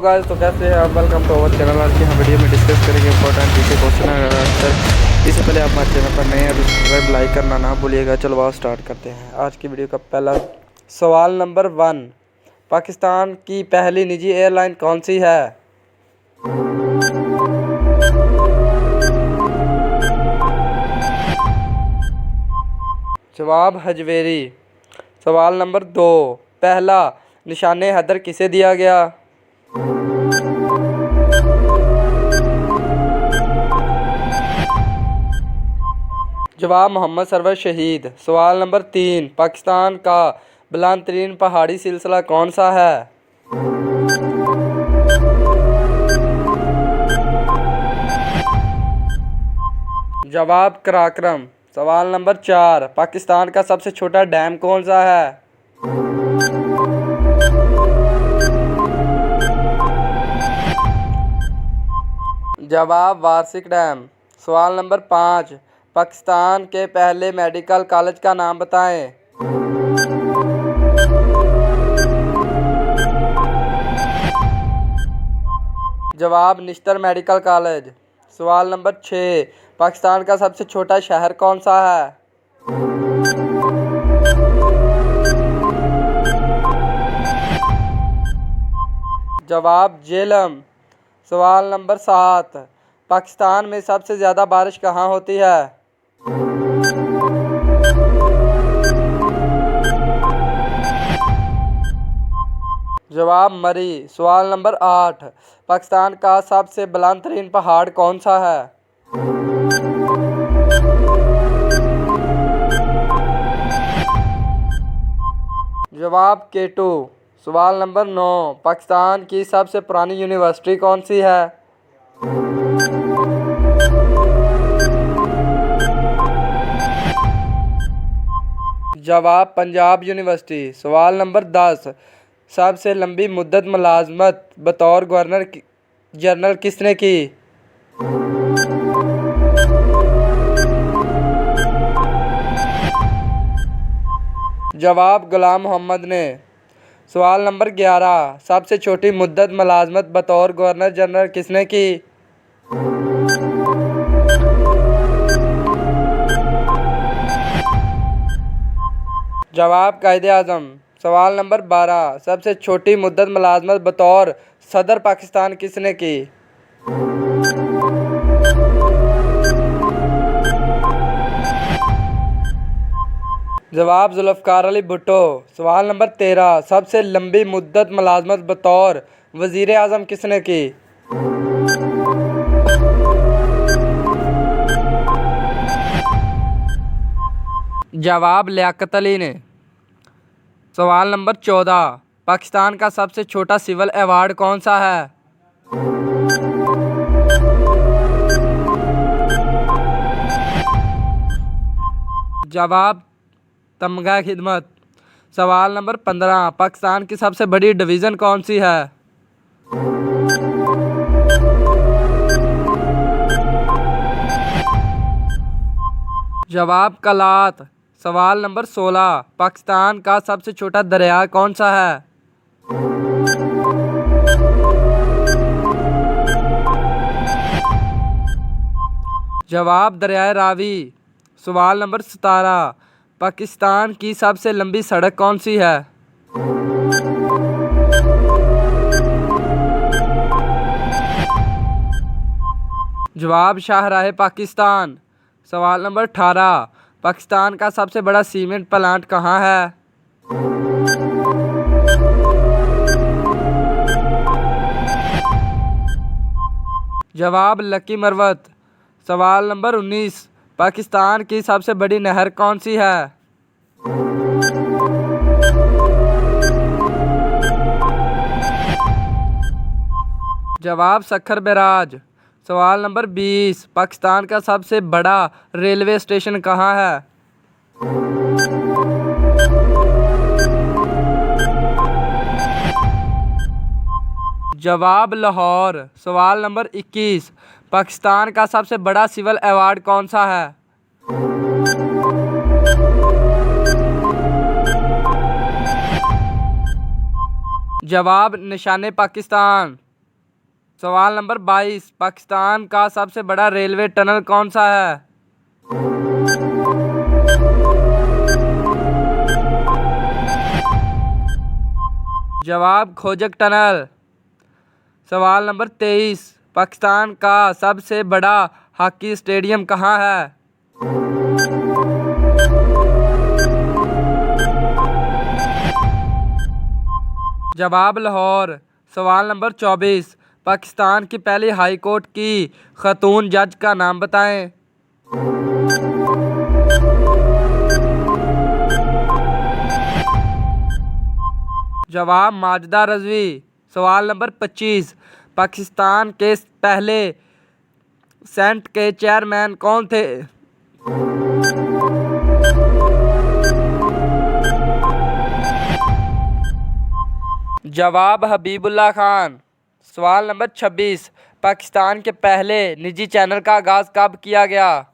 तो गाइस तो कैसे हैं आप। Welcome to our channel. आज की हम वीडियो में डिस्कस करेंगे इंपॉर्टेंट जीके क्वेश्चन आंसर। इससे पहले आप हमारे चैनल पर नए हैं तो सब्सक्राइब लाइक करना ना भूलिएगा। चलो आओ स्टार्ट करते हैं आज की वीडियो का पहला सवाल। नंबर 1, पाकिस्तान की पहली निजी एयरलाइन कौन सी है? जवाब हजवेरी। सवाल नंबर 2, पहला निशाने हैदर किसे दिया गया? जवाब मोहम्मद सरवर शहीद। सवाल नंबर 3, पाकिस्तान का बुलंद तरीन पहाड़ी सिलसिला कौन सा है? जवाब कराक्रम। सवाल नंबर 4, पाकिस्तान का सबसे छोटा डैम कौन सा है? जवाब वार्षिक डैम। सवाल नंबर 5, पाकिस्तान के पहले मेडिकल कॉलेज का नाम बताएं। जवाब निश्तर मेडिकल कॉलेज। सवाल नंबर 6, पाकिस्तान का सबसे छोटा शहर कौन सा है? जवाब झेलम। सवाल नंबर 7, पाकिस्तान में सबसे ज़्यादा बारिश कहाँ होती है? जवाब मरी। सवाल नंबर 8, पाकिस्तान का सबसे बुलंद तरीन पहाड़ कौन सा है? जवाब केटू। सवाल नंबर 9, पाकिस्तान की सबसे पुरानी यूनिवर्सिटी कौन सी है? जवाब पंजाब यूनिवर्सिटी। सवाल नंबर 10, सबसे लंबी मुद्दत मुलाजमत बतौर गवर्नर जनरल किसने की? जवाब गुलाम मोहम्मद ने। सवाल नंबर 11, सबसे छोटी मुद्दत मुलाजमत बतौर गवर्नर जनरल किसने की? जवाब कायदे आज़म। सवाल नंबर 12, सबसे छोटी मुद्दत मुलाजमत बतौर सदर पाकिस्तान किसने की? जवाब जुल्फ़िकार अली भुट्टो। सवाल नंबर 13, सबसे लंबी मुद्दत मुलाजमत बतौर वज़ीर आज़म किसने की? जवाब लियाकत अली ने। सवाल नंबर 14, पाकिस्तान का सबसे छोटा सिविल अवार्ड कौन सा है? जवाब तमगा खिदमत। सवाल नंबर 15, पाकिस्तान की सबसे बड़ी डिवीज़न कौन सी है? जवाब कलात। सवाल नंबर 16, पाकिस्तान का सबसे छोटा दरिया कौन सा है? जवाब दरियाए रावी। सवाल नंबर 17, पाकिस्तान की सबसे लंबी सड़क कौन सी है? जवाब शाहराह पाकिस्तान। सवाल नंबर 18, पाकिस्तान का सबसे बड़ा सीमेंट प्लांट कहाँ है? जवाब लकी मरवत। सवाल नंबर 19, पाकिस्तान की सबसे बड़ी नहर कौन सी है? जवाब सखर बैराज। सवाल नंबर 20, पाकिस्तान का सबसे बड़ा रेलवे स्टेशन कहाँ है? जवाब लाहौर। सवाल नंबर 21, पाकिस्तान का सबसे बड़ा सिविल अवार्ड कौन सा है? जवाब निशाने पाकिस्तान। सवाल नंबर 22, पाकिस्तान का सबसे बड़ा रेलवे टनल कौन सा है? जवाब खोजक टनल। सवाल नंबर 23, पाकिस्तान का सबसे बड़ा हॉकी स्टेडियम कहाँ है? जवाब लाहौर। सवाल नंबर 24, पाकिस्तान की पहली हाई कोर्ट की खातून जज का नाम बताएं। जवाब माजिदा रजवी। सवाल नंबर 25, पाकिस्तान के पहले सेनेट के चेयरमैन कौन थे? जवाब हबीबुल्लाह खान। सवाल नंबर 26, पाकिस्तान के पहले निजी चैनल का आगाज कब किया गया?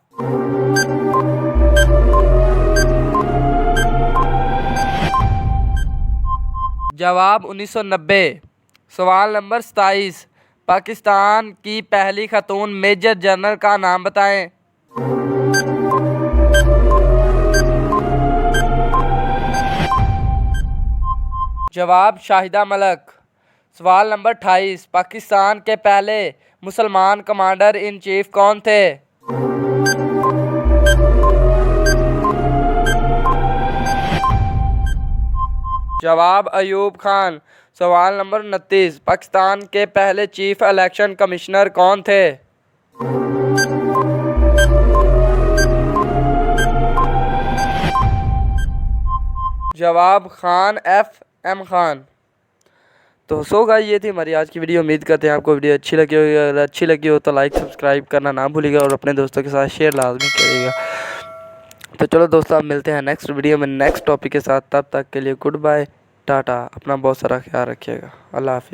जवाब 1990। सवाल नंबर 27, पाकिस्तान की पहली खातून मेजर जनरल का नाम बताएं। जवाब शाहिदा मलक। सवाल नंबर 28, पाकिस्तान के पहले मुसलमान कमांडर इन चीफ कौन थे? जवाब अयूब खान। सवाल नंबर 29, पाकिस्तान के पहले चीफ इलेक्शन कमिश्नर कौन थे? जवाब खान FM खान। तो सो गाइस, ये थी हमारी आज की वीडियो। उम्मीद करते हैं आपको वीडियो अच्छी लगी होगी। अगर अच्छी लगी हो तो लाइक सब्सक्राइब करना ना भूलिएगा और अपने दोस्तों के साथ शेयर लाजमी करिएगा। तो चलो दोस्तों, आप मिलते हैं नेक्स्ट वीडियो में नेक्स्ट टॉपिक के साथ। तब तक के लिए गुड बाय, टाटा। अपना बहुत सारा ख्याल रखिएगा। अल्लाह हाफिज़।